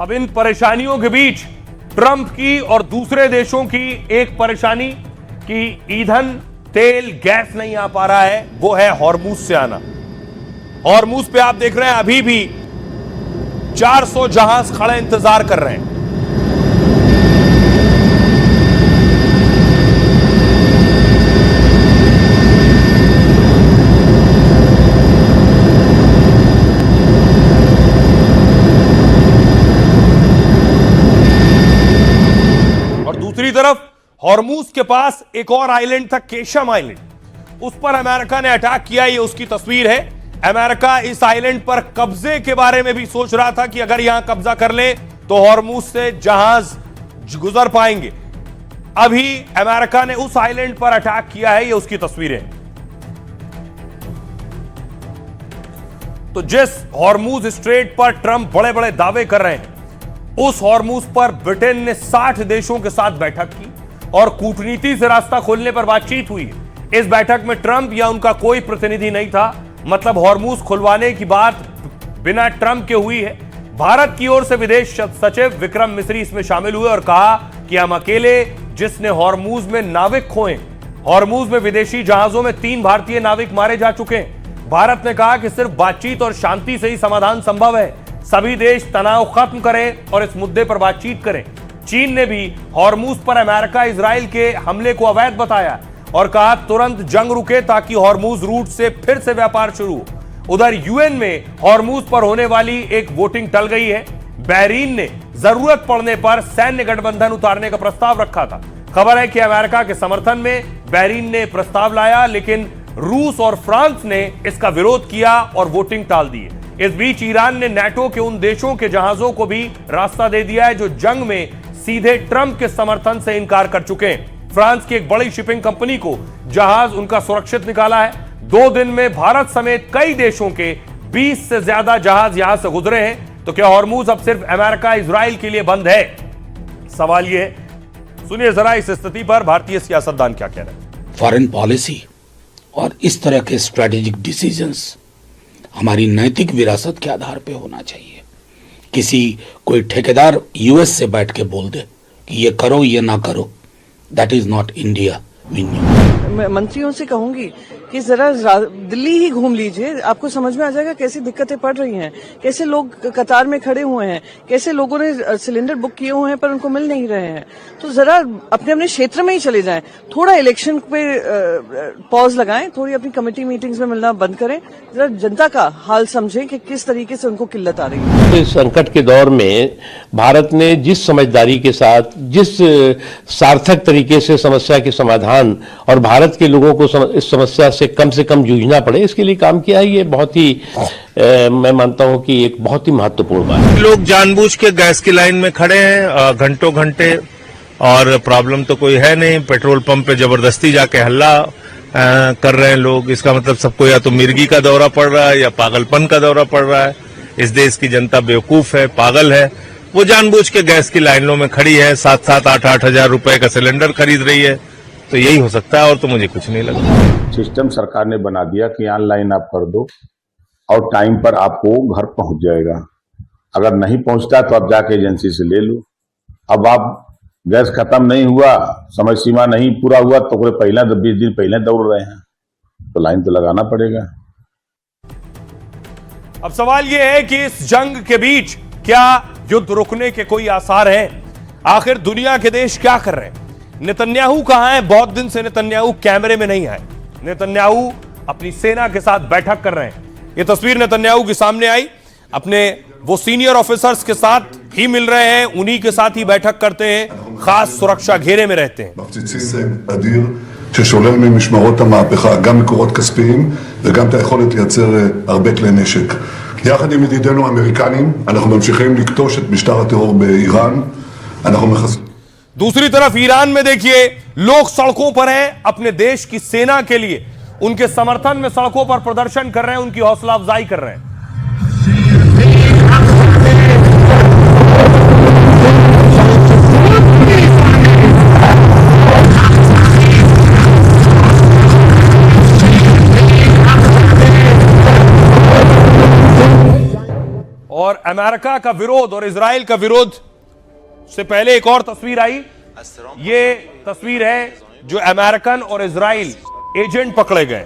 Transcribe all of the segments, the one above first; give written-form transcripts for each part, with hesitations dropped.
अब इन परेशानियों के बीच ट्रंप की और दूसरे देशों की एक परेशानी कि ईंधन, तेल, गैस नहीं आ पा रहा है, वो है हॉर्मूज से आना। हॉर्मूज पे आप देख रहे हैं अभी भी 400 जहाज खड़े इंतजार कर रहे हैं। दूसरी तरफ हॉर्मूज के पास एक और आइलैंड था, केशम आइलैंड। उस पर अमेरिका ने अटैक किया, ये उसकी तस्वीर है। अमेरिका इस आइलैंड पर कब्जे के बारे में भी सोच रहा था कि अगर यहां कब्जा कर ले तो हॉर्मूज से जहाज गुजर पाएंगे। अभी अमेरिका ने उस आइलैंड पर अटैक किया है, ये उसकी तस्वीरें। तो जिस हॉर्मूज स्ट्रेट पर ट्रंप बड़े बड़े दावे कर रहे हैं, उस हॉर्मूज पर ब्रिटेन ने 60 देशों के साथ बैठक की और कूटनीति से रास्ता खोलने पर बातचीत हुई है। इस बैठक में ट्रंप या उनका कोई प्रतिनिधि नहीं था, मतलब हॉर्मूज खुलवाने की बात बिना ट्रंप के हुई है। भारत की ओर से विदेश सचिव विक्रम मिस्री इसमें शामिल हुए और कहा कि हम अकेले जिसने हॉर्मूज में नाविक खोए। हॉर्मूज में विदेशी जहाजों में 3 भारतीय नाविक मारे जा चुके हैं। भारत ने कहा कि सिर्फ बातचीत और शांति से ही समाधान संभव है। सभी देश तनाव खत्म करें और इस मुद्दे पर बातचीत करें। चीन ने भी हॉर्मूज पर अमेरिका इजराइल के हमले को अवैध बताया और कहा तुरंत जंग रुके ताकि हॉर्मूज रूट से फिर से व्यापार शुरू हो। उधर यूएन में हॉर्मूज पर होने वाली एक वोटिंग टल गई है। बहरीन ने जरूरत पड़ने पर सैन्य गठबंधन उतारने का प्रस्ताव रखा था। खबर है कि अमेरिका के समर्थन में बहरीन ने प्रस्ताव लाया, लेकिन रूस और फ्रांस ने इसका विरोध किया और वोटिंग टाल दी है। इस बीच ईरान ने नाटो के उन देशों के जहाजों को भी रास्ता दे दिया है जो जंग में सीधे ट्रंप के समर्थन से इनकार कर चुके हैं। फ्रांस की एक बड़ी शिपिंग कंपनी को जहाज उनका सुरक्षित निकाला है। 2 दिन में भारत समेत कई देशों के 20 से ज्यादा जहाज यहां से गुजरे हैं। तो क्या हॉर्मूज अब सिर्फ अमेरिका इजराइल के लिए बंद है? सवाल यह है। सुनिए जरा इस स्थिति पर भारतीय सियासतदान क्या कह रहे हैं। फॉरेन पॉलिसी और इस तरह के स्ट्रेटेजिक डिसीजंस हमारी नैतिक विरासत के आधार पे होना चाहिए। कोई ठेकेदार यूएस से बैठ के बोल दे कि ये करो ये ना करो, दैट इज नॉट इंडिया। मैं मंत्रियों से कहूंगी कि जरा दिल्ली ही घूम लीजिए, आपको समझ में आ जाएगा कैसी दिक्कतें पड़ रही हैं, कैसे लोग कतार में खड़े हुए हैं, कैसे लोगों ने सिलेंडर बुक किए हुए हैं पर उनको मिल नहीं रहे हैं। तो जरा अपने अपने क्षेत्र में ही चले जाएं, थोड़ा इलेक्शन पे पॉज लगाएं, थोड़ी अपनी कमेटी मीटिंग्स में मिलना बंद करें, जरा जनता का हाल समझें कि किस तरीके से उनको किल्लत आ रही है। इस संकट के दौर में भारत ने जिस समझदारी के साथ, जिस सार्थक तरीके से समस्या के समाधान और भारत के लोगों को इस समस्या से कम जूझना पड़े, इसके लिए काम किया है। ये बहुत ही मैं मानता हूं कि एक बहुत ही महत्वपूर्ण बात है। लोग जानबूझ के गैस की लाइन में खड़े हैं घंटों घंटे, और प्रॉब्लम तो कोई है नहीं। पेट्रोल पंप पे जबरदस्ती जाके हल्ला कर रहे हैं लोग। इसका मतलब सबको या तो मिर्गी का दौरा पड़ रहा है या पागलपन का दौरा पड़ रहा है। इस देश की जनता बेवकूफ है, पागल है। वो जानबूझ के गैस की लाइनों में खड़ी है, 7-7, 8-8 हजार रुपए का सिलेंडर खरीद रही है। तो यही हो सकता है, और तो मुझे कुछ नहीं लगता। सिस्टम सरकार ने बना दिया कि ऑनलाइन आप कर दो और टाइम पर आपको घर पहुंच जाएगा। अगर नहीं पहुंचता तो आप जाके एजेंसी से ले लो। अब आप गैस खत्म नहीं हुआ, समय सीमा नहीं पूरा हुआ तो कोई पहले 20 दिन पहले दौड़ रहे हैं, तो लाइन तो लगाना पड़ेगा। अब सवाल यह है कि इस जंग के बीच क्या युद्ध रुकने के कोई आसार हैं? आखिर दुनिया के देश क्या कर रहे हैं? नेतन्याहू कहां है? बहुत दिन से नेतन्याहू कैमरे में नहीं आए। नेतन्याहू अपनी सेना के साथ बैठक कर रहे हैं। यह तस्वीर नेतन्याहू के सामने आई। अपने वो सीनियर ऑफिसर्स के साथ ही मिल रहे हैं, उन्हीं के साथ ही बैठक करते हैं, खास सुरक्षा घेरे में रहते हैं। ששולל ממשמרות המהפכה גם מקורות כספיים וגם את היכולת לייצר הרבה כלי נשק. יחד עם ידידינו האמריקנים אנחנו ממשיכים לקטוש את משטר הטרור באיראן. दूसरी तरफ ईरान में देखिए, लोग सड़कों पर हैं अपने देश की सेना के लिए, उनके समर्थन में सड़कों पर प्रदर्शन कर रहे हैं, उनकी हौसला अफजाई कर रहे हैं। और अमेरिका का विरोध और इजराइल का विरोध से पहले एक और तस्वीर आई। ये तस्वीर है जो अमेरिकन और इजराइल एजेंट पकड़े गए।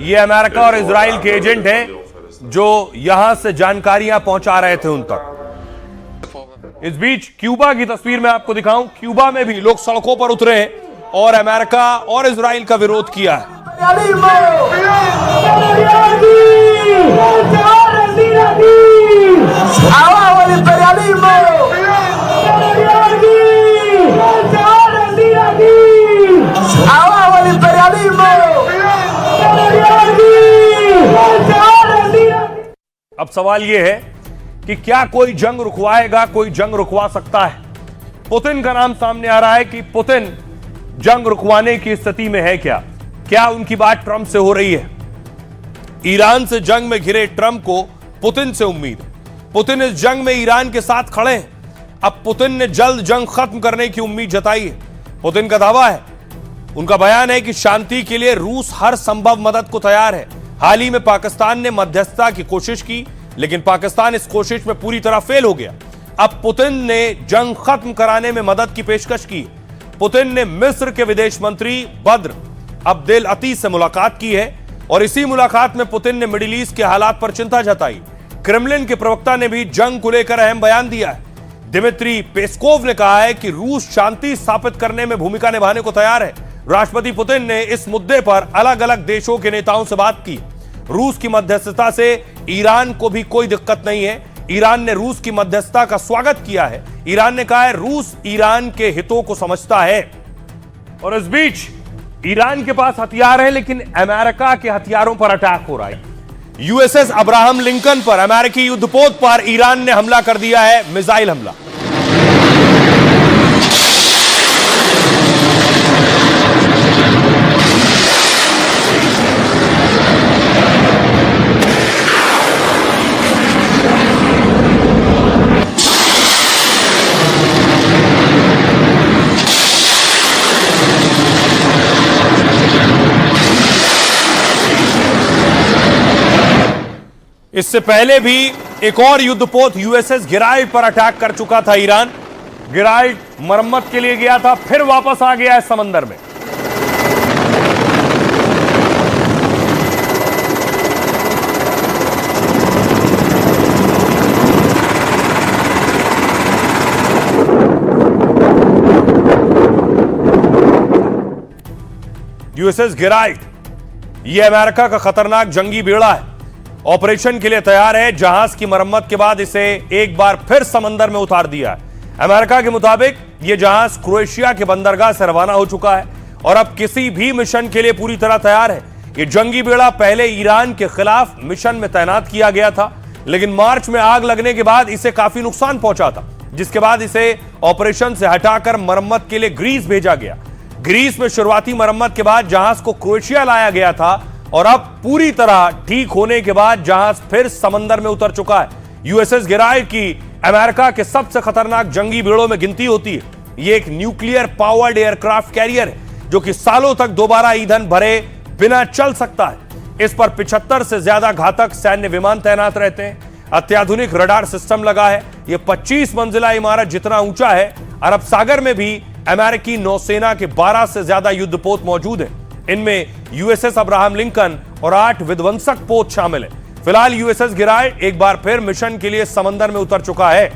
ये अमेरिका और इजराइल के एजेंट हैं जो यहां से जानकारियां पहुंचा रहे थे उन तक। इस बीच क्यूबा की तस्वीर मैं आपको दिखाऊं। क्यूबा में भी लोग सड़कों पर उतरे हैं और अमेरिका और इजराइल का विरोध किया है। अब सवाल यह है कि क्या कोई जंग रुकवाएगा, कोई जंग रुकवा सकता है? पुतिन का नाम सामने आ रहा है कि पुतिन जंग रुकवाने की स्थिति में है। क्या उनकी बात ट्रंप से हो रही है? ईरान से जंग में घिरे ट्रंप को पुतिन से उम्मीद है। पुतिन इस जंग में ईरान के साथ खड़े हैं। अब पुतिन ने जल्द जंग खत्म करने की उम्मीद जताई है। पुतिन का दावा है, उनका बयान है कि शांति के लिए रूस हर संभव मदद को तैयार है। हाल ही में पाकिस्तान ने मध्यस्थता की कोशिश की, लेकिन पाकिस्तान इस कोशिश में पूरी तरह फेल हो गया। अब पुतिन ने जंग खत्म कराने में मदद की पेशकश की। पुतिन ने मिस्र के विदेश मंत्री बद्र अब्देल अती से मुलाकात की है और इसी मुलाकात में पुतिन ने मिडिल ईस्ट के हालात पर चिंता जताई। क्रेमलिन के प्रवक्ता ने भी जंग को लेकर अहम बयान दिया है। दिमित्री पेस्कोव ने कहा है कि रूस शांति स्थापित करने में भूमिका निभाने को तैयार है। राष्ट्रपति पुतिन ने इस मुद्दे पर अलग अलग देशों के नेताओं से बात की। रूस की मध्यस्थता से ईरान को भी कोई दिक्कत नहीं है। ईरान ने रूस की मध्यस्थता का स्वागत किया है। ईरान ने कहा है रूस ईरान के हितों को समझता है। और इस बीच ईरान के पास हथियार है, लेकिन अमेरिका के हथियारों पर अटैक हो रहा है। यूएसएस अब्राहम लिंकन पर, अमेरिकी युद्धपोत पर ईरान ने हमला कर दिया है, मिसाइल हमला। इससे पहले भी एक और युद्धपोत यूएसएस गिराइड पर अटैक कर चुका था ईरान। गिराइड मरम्मत के लिए गया था, फिर वापस आ गया है समंदर में। यूएसएस गिराइड यह अमेरिका का खतरनाक जंगी बेड़ा है। ऑपरेशन के लिए तैयार है। जहाज की मरम्मत के बाद इसे एक बार फिर समंदर में उतार दिया है। अमेरिका के मुताबिक यह जहाज क्रोएशिया के बंदरगाह से रवाना हो चुका है और अब किसी भी मिशन के लिए पूरी तरह तैयार है। यह जंगी बेड़ा पहले ईरान के खिलाफ मिशन में तैनात किया गया था, लेकिन मार्च में आग लगने के बाद इसे काफी नुकसान पहुंचा था, जिसके बाद इसे ऑपरेशन से हटाकर मरम्मत के लिए ग्रीस भेजा गया। ग्रीस में शुरुआती मरम्मत के बाद जहाज को क्रोएशिया लाया गया था और अब पूरी तरह ठीक होने के बाद जहाज फिर समंदर में उतर चुका है। यूएसएस गिराइड की अमेरिका के सबसे खतरनाक जंगी बेड़ों में गिनती होती है। यह एक न्यूक्लियर पावर्ड एयरक्राफ्ट कैरियर है जो कि सालों तक दोबारा ईंधन भरे बिना चल सकता है। इस पर 75 से ज्यादा घातक सैन्य विमान तैनात रहते हैं। अत्याधुनिक रडार सिस्टम लगा है। यह 25 मंजिला इमारत जितना ऊंचा है। अरब सागर में भी अमेरिकी नौसेना के 12 से ज्यादा युद्धपोत मौजूद हैं। इनमें यूएसएस अब्राहम लिंकन और 8 विध्वंसक पोत शामिल हैं। फिलहाल यूएसएस गिराइड एक बार फिर मिशन के लिए समंदर में उतर चुका है।